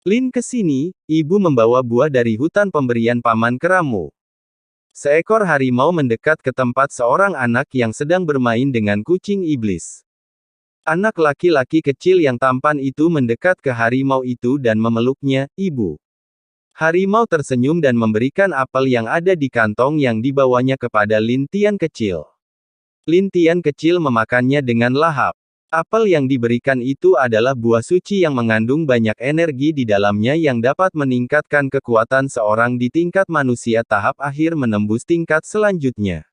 Lin ke sini, ibu membawa buah dari hutan pemberian paman keramu. Seekor harimau mendekat ke tempat seorang anak yang sedang bermain dengan kucing iblis. Anak laki-laki kecil yang tampan itu mendekat ke harimau itu dan memeluknya, ibu. Harimau tersenyum dan memberikan apel yang ada di kantong yang dibawanya kepada Lin Tian kecil. Lin Tian kecil memakannya dengan lahap. Apel yang diberikan itu adalah buah suci yang mengandung banyak energi di dalamnya yang dapat meningkatkan kekuatan seorang di tingkat manusia tahap akhir menembus tingkat selanjutnya.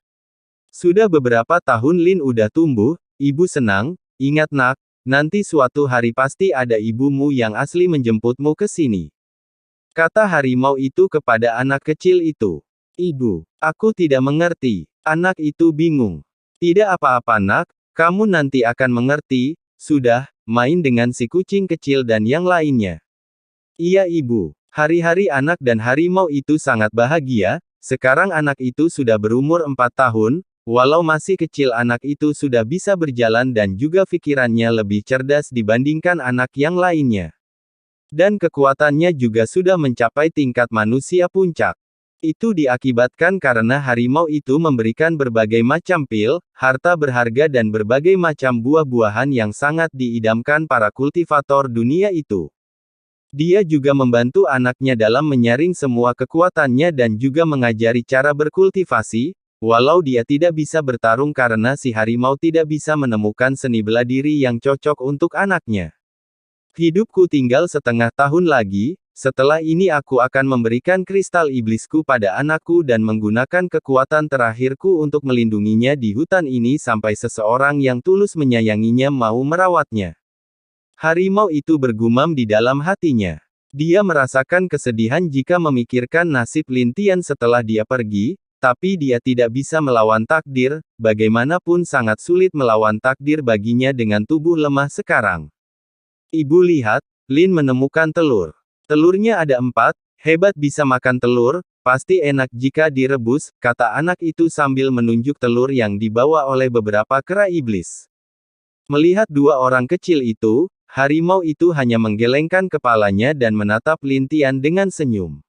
Sudah beberapa tahun Lin udah tumbuh, ibu senang, ingat nak, nanti suatu hari pasti ada ibumu yang asli menjemputmu ke sini. Kata harimau itu kepada anak kecil itu. Ibu, aku tidak mengerti. Anak itu bingung. Tidak apa-apa nak, kamu nanti akan mengerti, sudah, main dengan si kucing kecil dan yang lainnya. Iya ibu. Hari-hari anak dan harimau itu sangat bahagia, sekarang anak itu sudah berumur 4 tahun, walau masih kecil anak itu sudah bisa berjalan dan juga pikirannya lebih cerdas dibandingkan anak yang lainnya. Dan kekuatannya juga sudah mencapai tingkat manusia puncak. Itu diakibatkan karena harimau itu memberikan berbagai macam pil, harta berharga dan berbagai macam buah-buahan yang sangat diidamkan para kultivator dunia itu. Dia juga membantu anaknya dalam menyaring semua kekuatannya dan juga mengajari cara berkultivasi, walau dia tidak bisa bertarung karena si harimau tidak bisa menemukan seni bela diri yang cocok untuk anaknya. Hidupku tinggal setengah tahun lagi. Setelah ini aku akan memberikan kristal iblisku pada anakku dan menggunakan kekuatan terakhirku untuk melindunginya di hutan ini sampai seseorang yang tulus menyayanginya mau merawatnya. Harimau itu bergumam di dalam hatinya. Dia merasakan kesedihan jika memikirkan nasib Lin Tian setelah dia pergi, tapi dia tidak bisa melawan takdir, bagaimanapun sangat sulit melawan takdir baginya dengan tubuh lemah sekarang. Ibu lihat, Lin menemukan telur. Telurnya ada 4, hebat bisa makan telur, pasti enak jika direbus, kata anak itu sambil menunjuk telur yang dibawa oleh beberapa kera iblis. Melihat 2 orang kecil itu, harimau itu hanya menggelengkan kepalanya dan menatap Lin Tian dengan senyum.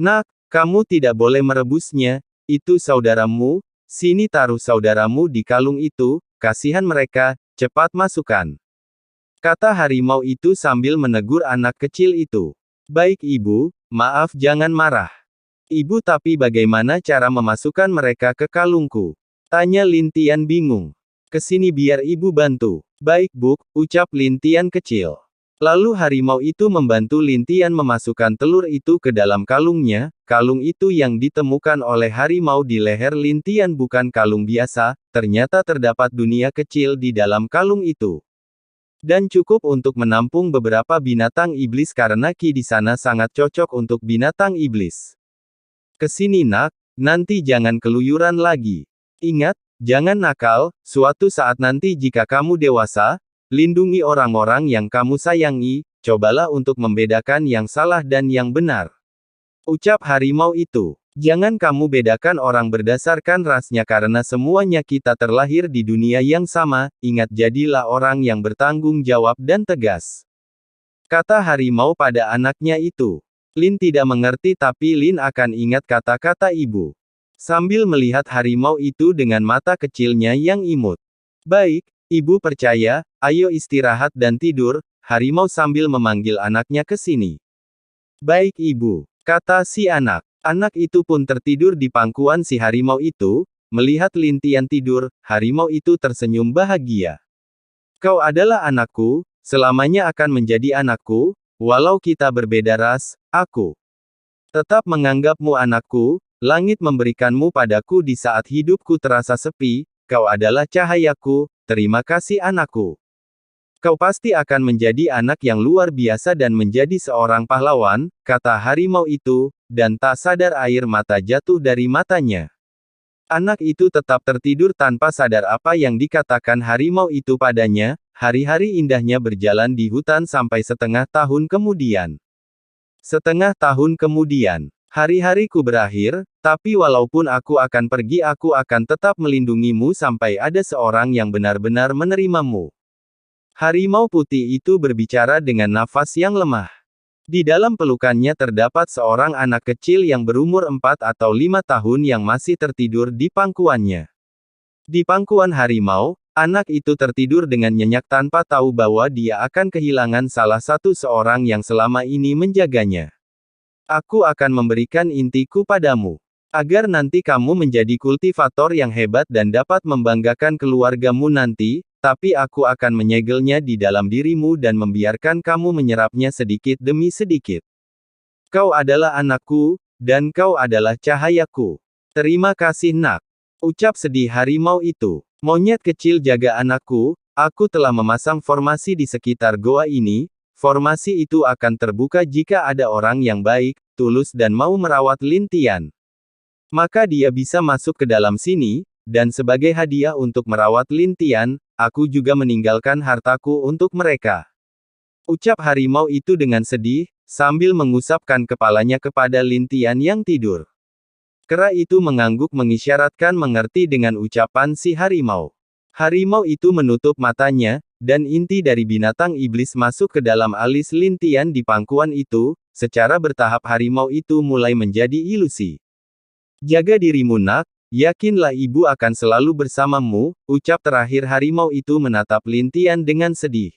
Nak, kamu tidak boleh merebusnya, itu saudaramu, sini taruh saudaramu di kalung itu, kasihan mereka, cepat masukkan. Kata harimau itu sambil menegur anak kecil itu. Baik ibu, maaf jangan marah. Ibu tapi bagaimana cara memasukkan mereka ke kalungku? Tanya Lin Tian bingung. Kesini biar ibu bantu. Baik buk, ucap Lin Tian kecil. Lalu harimau itu membantu Lin Tian memasukkan telur itu ke dalam kalungnya. Kalung itu yang ditemukan oleh harimau di leher Lin Tian bukan kalung biasa, ternyata terdapat dunia kecil di dalam kalung itu. Dan cukup untuk menampung beberapa binatang iblis karena ki di sana sangat cocok untuk binatang iblis. Kesini nak, nanti jangan keluyuran lagi. Ingat, jangan nakal, suatu saat nanti jika kamu dewasa, lindungi orang-orang yang kamu sayangi, cobalah untuk membedakan yang salah dan yang benar. Ucap harimau itu. Jangan kamu bedakan orang berdasarkan rasnya karena semuanya kita terlahir di dunia yang sama, ingat jadilah orang yang bertanggung jawab dan tegas. Kata harimau pada anaknya itu. Lin tidak mengerti tapi Lin akan ingat kata-kata ibu. Sambil melihat harimau itu dengan mata kecilnya yang imut. Baik, ibu percaya, ayo istirahat dan tidur, harimau sambil memanggil anaknya ke sini. Baik ibu, kata si anak. Anak itu pun tertidur di pangkuan si harimau itu, melihat Lin Tian tidur, harimau itu tersenyum bahagia. Kau adalah anakku, selamanya akan menjadi anakku, walau kita berbeda ras, aku tetap menganggapmu anakku, langit memberikanmu padaku di saat hidupku terasa sepi, kau adalah cahayaku, terima kasih anakku. Kau pasti akan menjadi anak yang luar biasa dan menjadi seorang pahlawan, kata harimau itu, dan tak sadar air mata jatuh dari matanya. Anak itu tetap tertidur tanpa sadar apa yang dikatakan harimau itu padanya. Hari-hari indahnya berjalan di hutan sampai setengah tahun kemudian. Setengah tahun kemudian, hari-hariku berakhir, tapi walaupun aku akan pergi aku akan tetap melindungimu sampai ada seorang yang benar-benar menerimamu. Harimau putih itu berbicara dengan nafas yang lemah. Di dalam pelukannya terdapat seorang anak kecil yang berumur 4 atau 5 tahun yang masih tertidur di pangkuannya. Di pangkuan harimau, anak itu tertidur dengan nyenyak tanpa tahu bahwa dia akan kehilangan salah satu seorang yang selama ini menjaganya. Aku akan memberikan intiku padamu, agar nanti kamu menjadi kultivator yang hebat dan dapat membanggakan keluargamu nanti, tapi aku akan menyegelnya di dalam dirimu dan membiarkan kamu menyerapnya sedikit demi sedikit. Kau adalah anakku, dan kau adalah cahayaku. Terima kasih nak. Ucap sedih harimau itu. Monyet kecil jaga anakku, aku telah memasang formasi di sekitar goa ini, formasi itu akan terbuka jika ada orang yang baik, tulus dan mau merawat Lin Tian. Maka dia bisa masuk ke dalam sini, dan sebagai hadiah untuk merawat Lin Tian, aku juga meninggalkan hartaku untuk mereka. Ucap harimau itu dengan sedih, sambil mengusapkan kepalanya kepada Lin Tian yang tidur. Kera itu mengangguk mengisyaratkan mengerti dengan ucapan si harimau. Harimau itu menutup matanya, dan inti dari binatang iblis masuk ke dalam alis Lin Tian di pangkuan itu, secara bertahap harimau itu mulai menjadi ilusi. Jaga dirimu nak, yakinlah ibu akan selalu bersamamu, ucap terakhir harimau itu menatap Lin Tian dengan sedih.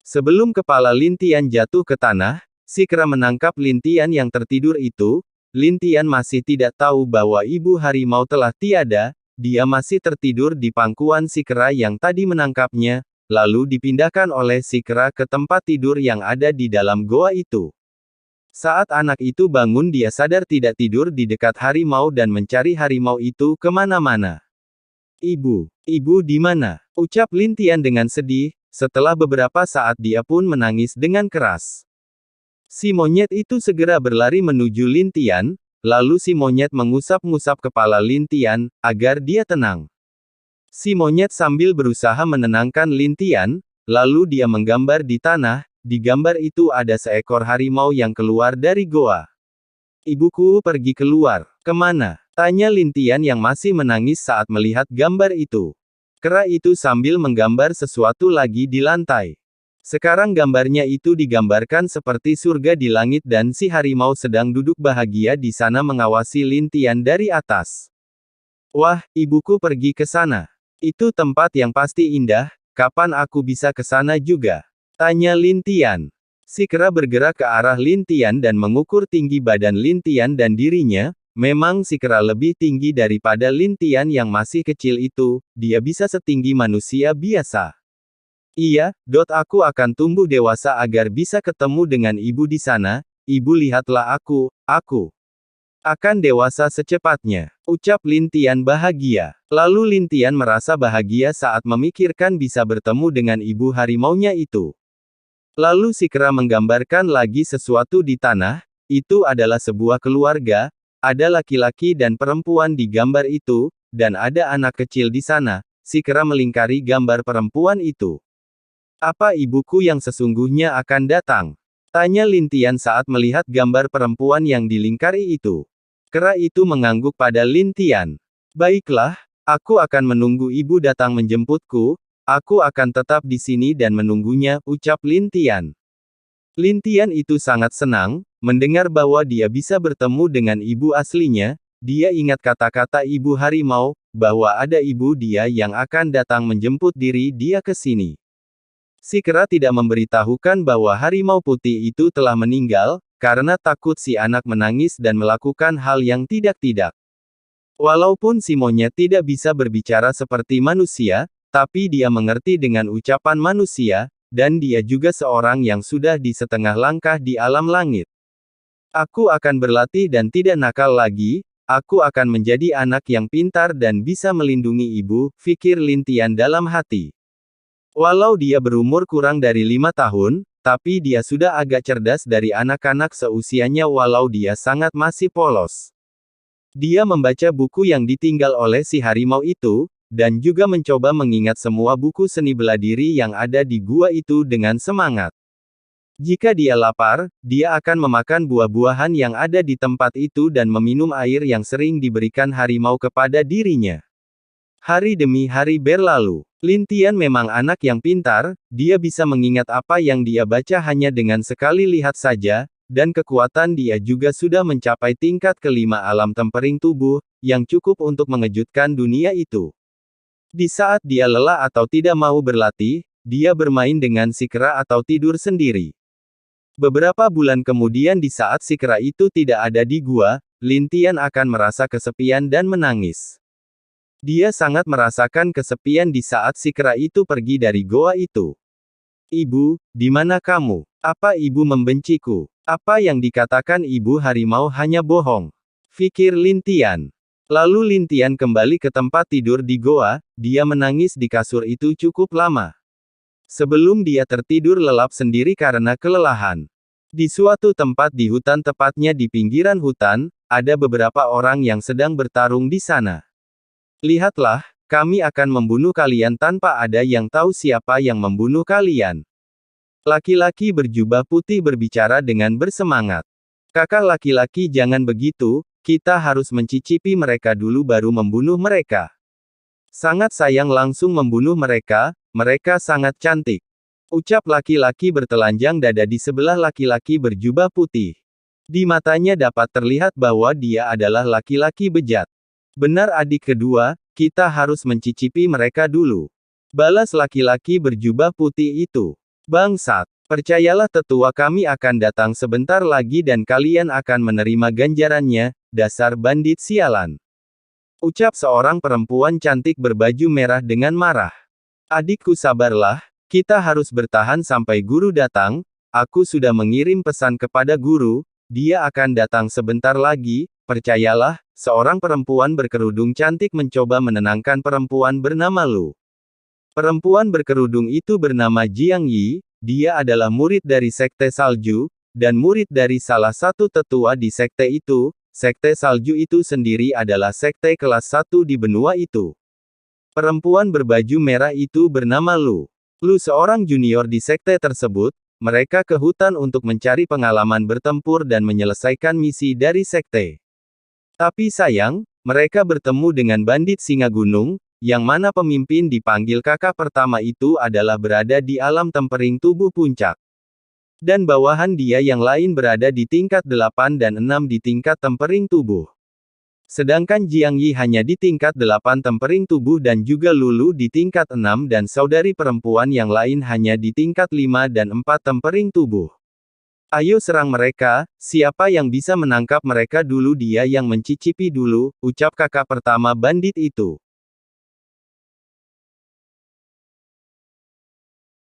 Sebelum kepala Lin Tian jatuh ke tanah, si kera menangkap Lin Tian yang tertidur itu. Lin Tian masih tidak tahu bahwa ibu harimau telah tiada, dia masih tertidur di pangkuan si kera yang tadi menangkapnya, lalu dipindahkan oleh si kera ke tempat tidur yang ada di dalam goa itu. Saat anak itu bangun dia sadar tidak tidur di dekat harimau dan mencari harimau itu kemana-mana. Ibu di mana? Ucap Lin Tian dengan sedih, setelah beberapa saat dia pun menangis dengan keras. Si monyet itu segera berlari menuju Lin Tian, lalu si monyet mengusap-ngusap kepala Lin Tian, agar dia tenang. Si monyet sambil berusaha menenangkan Lin Tian, lalu dia menggambar di tanah, di gambar itu ada seekor harimau yang keluar dari goa. Ibuku pergi keluar. Kemana? Tanya Lin Tian yang masih menangis saat melihat gambar itu. Kera itu sambil menggambar sesuatu lagi di lantai. Sekarang gambarnya itu digambarkan seperti surga di langit dan si harimau sedang duduk bahagia di sana mengawasi Lin Tian dari atas. Wah, ibuku pergi ke sana. Itu tempat yang pasti indah, kapan aku bisa ke sana juga? Tanya Lin Tian. Si kera bergerak ke arah Lin Tian dan mengukur tinggi badan Lin Tian dan dirinya. Memang si kera lebih tinggi daripada Lin Tian yang masih kecil itu, dia bisa setinggi manusia biasa. Iya, aku akan tumbuh dewasa agar bisa ketemu dengan ibu di sana, ibu lihatlah aku akan dewasa secepatnya. Ucap Lin Tian bahagia. Lalu Lin Tian merasa bahagia saat memikirkan bisa bertemu dengan ibu harimaunya itu. Lalu si kera menggambarkan lagi sesuatu di tanah, itu adalah sebuah keluarga, ada laki-laki dan perempuan di gambar itu, dan ada anak kecil di sana, si kera melingkari gambar perempuan itu. Apa ibuku yang sesungguhnya akan datang? Tanya Lin Tian saat melihat gambar perempuan yang dilingkari itu. Kera itu mengangguk pada Lin Tian. Baiklah, aku akan menunggu ibu datang menjemputku, aku akan tetap di sini dan menunggunya, ucap Lin Tian. Lin Tian itu sangat senang, mendengar bahwa dia bisa bertemu dengan ibu aslinya, dia ingat kata-kata ibu harimau, bahwa ada ibu dia yang akan datang menjemput diri dia ke sini. Si kera tidak memberitahukan bahwa harimau putih itu telah meninggal, karena takut si anak menangis dan melakukan hal yang tidak-tidak. Walaupun si monyet tidak bisa berbicara seperti manusia, tapi dia mengerti dengan ucapan manusia, dan dia juga seorang yang sudah di setengah langkah di alam langit. Aku akan berlatih dan tidak nakal lagi, aku akan menjadi anak yang pintar dan bisa melindungi ibu, pikir Lin Tian dalam hati. Walau dia berumur kurang dari 5 tahun, tapi dia sudah agak cerdas dari anak-anak seusianya walau dia sangat masih polos. Dia membaca buku yang ditinggal oleh si harimau itu, dan juga mencoba mengingat semua buku seni bela diri yang ada di gua itu dengan semangat. Jika dia lapar, dia akan memakan buah-buahan yang ada di tempat itu dan meminum air yang sering diberikan harimau kepada dirinya. Hari demi hari berlalu. Lin Tian memang anak yang pintar, dia bisa mengingat apa yang dia baca hanya dengan sekali lihat saja, dan kekuatan dia juga sudah mencapai tingkat kelima alam tempering tubuh, yang cukup untuk mengejutkan dunia itu. Di saat dia lelah atau tidak mau berlatih, dia bermain dengan si kera atau tidur sendiri. Beberapa bulan kemudian di saat si kera itu tidak ada di gua, Lin Tian akan merasa kesepian dan menangis. Dia sangat merasakan kesepian di saat si kera itu pergi dari goa itu. Ibu, di mana kamu? Apa ibu membenciku? Apa yang dikatakan ibu harimau hanya bohong? Pikir Lin Tian. Lalu Lin Tian kembali ke tempat tidur di goa, dia menangis di kasur itu cukup lama. Sebelum dia tertidur lelap sendiri karena kelelahan. Di suatu tempat di hutan tepatnya di pinggiran hutan, ada beberapa orang yang sedang bertarung di sana. Lihatlah, kami akan membunuh kalian tanpa ada yang tahu siapa yang membunuh kalian. Laki-laki berjubah putih berbicara dengan bersemangat. Kakak laki-laki jangan begitu, kita harus mencicipi mereka dulu baru membunuh mereka. Sangat sayang langsung membunuh mereka, mereka sangat cantik. Ucap laki-laki bertelanjang dada di sebelah laki-laki berjubah putih. Di matanya dapat terlihat bahwa dia adalah laki-laki bejat. Benar adik kedua, kita harus mencicipi mereka dulu. Balas laki-laki berjubah putih itu. Bangsat, percayalah tetua kami akan datang sebentar lagi dan kalian akan menerima ganjarannya, dasar bandit sialan. Ucap seorang perempuan cantik berbaju merah dengan marah. Adikku sabarlah, kita harus bertahan sampai guru datang, aku sudah mengirim pesan kepada guru, dia akan datang sebentar lagi, percayalah, seorang perempuan berkerudung cantik mencoba menenangkan perempuan bernama Lu. Perempuan berkerudung itu bernama Jiang Yi, dia adalah murid dari Sekte Salju, dan murid dari salah satu tetua di sekte itu. Sekte Salju itu sendiri adalah sekte kelas 1 di benua itu. Perempuan berbaju merah itu bernama Lu. Lu seorang junior di sekte tersebut, mereka ke hutan untuk mencari pengalaman bertempur dan menyelesaikan misi dari sekte. Tapi sayang, mereka bertemu dengan bandit singa gunung, yang mana pemimpin dipanggil kakak pertama itu adalah berada di alam tempering tubuh puncak. Dan bawahan dia yang lain berada di tingkat 8 dan 6 di tingkat tempering tubuh. Sedangkan Jiang Yi hanya di tingkat 8 tempering tubuh dan juga Lulu di tingkat 6 dan saudari perempuan yang lain hanya di tingkat 5 dan 4 tempering tubuh. Ayo serang mereka, siapa yang bisa menangkap mereka dulu dia yang mencicipi dulu, ucap kakak pertama bandit itu.